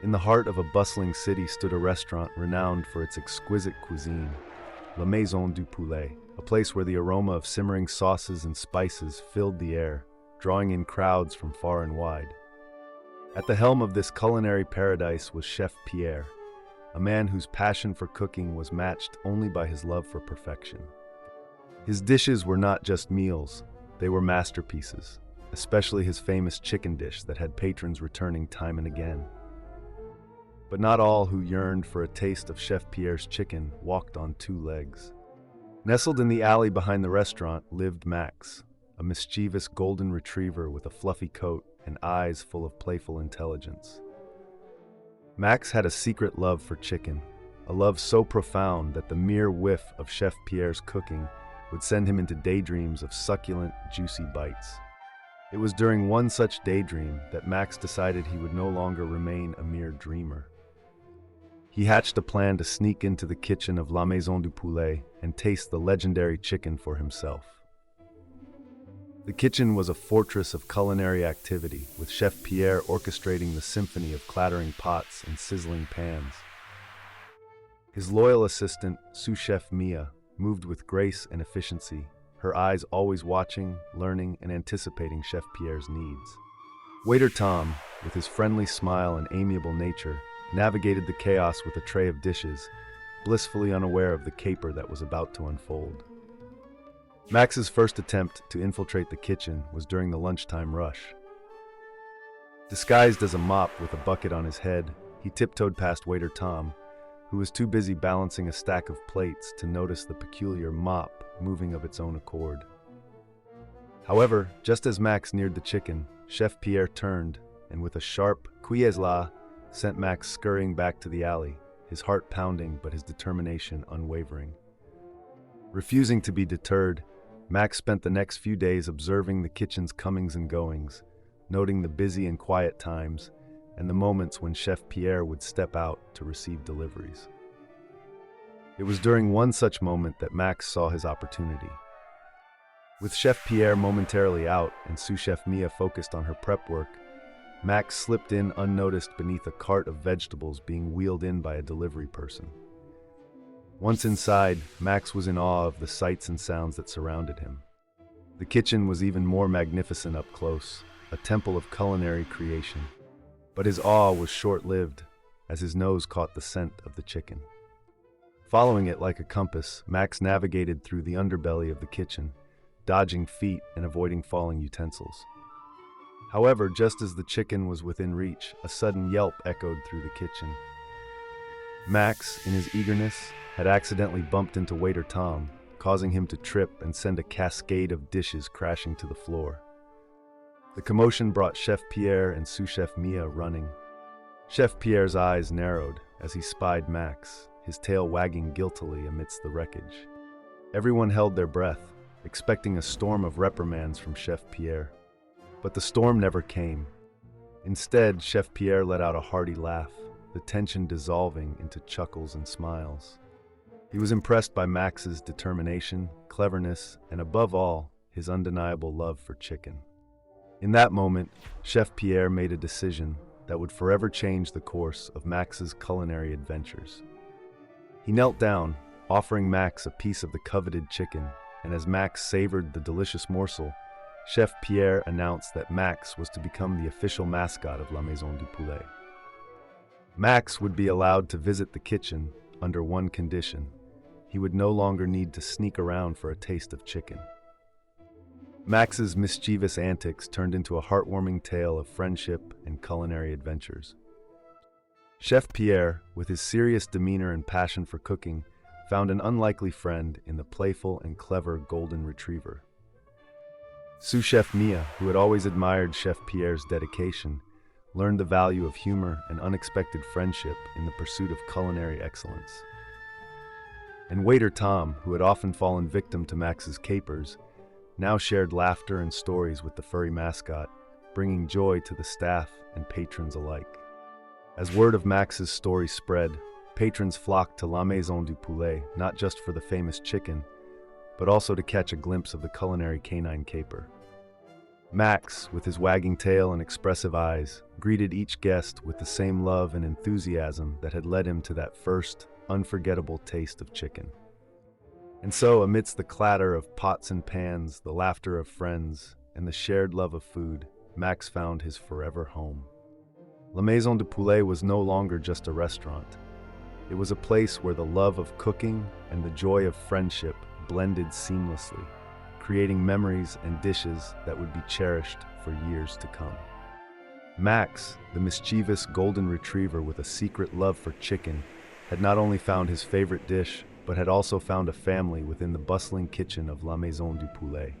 In the heart of a bustling city stood a restaurant renowned for its exquisite cuisine, La Maison du Poulet, a place where the aroma of simmering sauces and spices filled the air, drawing in crowds from far and wide. At the helm of this culinary paradise was Chef Pierre, a man whose passion for cooking was matched only by his love for perfection. His dishes were not just meals, they were masterpieces, especially his famous chicken dish that had patrons returning time and again. But not all who yearned for a taste of Chef Pierre's chicken walked on two legs. Nestled in the alley behind the restaurant lived Max, a mischievous golden retriever with a fluffy coat and eyes full of playful intelligence. Max had a secret love for chicken, a love so profound that the mere whiff of Chef Pierre's cooking would send him into daydreams of succulent, juicy bites. It was during one such daydream that Max decided he would no longer remain a mere dreamer. He hatched a plan to sneak into the kitchen of La Maison du Poulet and taste the legendary chicken for himself. The kitchen was a fortress of culinary activity, with Chef Pierre orchestrating the symphony of clattering pots and sizzling pans. His loyal assistant, sous chef Mia, moved with grace and efficiency, her eyes always watching, learning, and anticipating Chef Pierre's needs. Waiter Tom, with his friendly smile and amiable nature, navigated the chaos with a tray of dishes, blissfully unaware of the caper that was about to unfold. Max's first attempt to infiltrate the kitchen was during the lunchtime rush. Disguised as a mop with a bucket on his head, he tiptoed past waiter Tom, who was too busy balancing a stack of plates to notice the peculiar mop moving of its own accord. However, just as Max neared the chicken, Chef Pierre turned, and with a sharp "Qui est là?" sent Max scurrying back to the alley, his heart pounding but his determination unwavering. Refusing to be deterred, Max spent the next few days observing the kitchen's comings and goings, noting the busy and quiet times, and the moments when Chef Pierre would step out to receive deliveries. It was during one such moment that Max saw his opportunity. With Chef Pierre momentarily out and sous chef Mia focused on her prep work, Max slipped in unnoticed beneath a cart of vegetables being wheeled in by a delivery person. Once inside, Max was in awe of the sights and sounds that surrounded him. The kitchen was even more magnificent up close, a temple of culinary creation. But his awe was short-lived, as his nose caught the scent of the chicken. Following it like a compass, Max navigated through the underbelly of the kitchen, dodging feet and avoiding falling utensils. However, just as the chicken was within reach, a sudden yelp echoed through the kitchen. Max, in his eagerness, had accidentally bumped into waiter Tom, causing him to trip and send a cascade of dishes crashing to the floor. The commotion brought Chef Pierre and sous chef Mia running. Chef Pierre's eyes narrowed as he spied Max, his tail wagging guiltily amidst the wreckage. Everyone held their breath, expecting a storm of reprimands from Chef Pierre. But the storm never came. Instead, Chef Pierre let out a hearty laugh, the tension dissolving into chuckles and smiles. He was impressed by Max's determination, cleverness, and above all, his undeniable love for chicken. In that moment, Chef Pierre made a decision that would forever change the course of Max's culinary adventures. He knelt down, offering Max a piece of the coveted chicken, and as Max savored the delicious morsel, Chef Pierre announced that Max was to become the official mascot of La Maison du Poulet. Max would be allowed to visit the kitchen under one condition: he would no longer need to sneak around for a taste of chicken. Max's mischievous antics turned into a heartwarming tale of friendship and culinary adventures. Chef Pierre, with his serious demeanor and passion for cooking, found an unlikely friend in the playful and clever golden retriever. Sous chef Mia, who had always admired Chef Pierre's dedication, learned the value of humor and unexpected friendship in the pursuit of culinary excellence. And waiter Tom, who had often fallen victim to Max's capers, now shared laughter and stories with the furry mascot, bringing joy to the staff and patrons alike. As word of Max's story spread, patrons flocked to La Maison du Poulet not just for the famous chicken, but also to catch a glimpse of the culinary canine caper. Max, with his wagging tail and expressive eyes, greeted each guest with the same love and enthusiasm that had led him to that first, unforgettable taste of chicken. And so, amidst the clatter of pots and pans, the laughter of friends, and the shared love of food, Max found his forever home. La Maison du Poulet was no longer just a restaurant. It was a place where the love of cooking and the joy of friendship blended seamlessly, creating memories and dishes that would be cherished for years to come. Max, the mischievous golden retriever with a secret love for chicken, had not only found his favorite dish, but had also found a family within the bustling kitchen of La Maison du Poulet.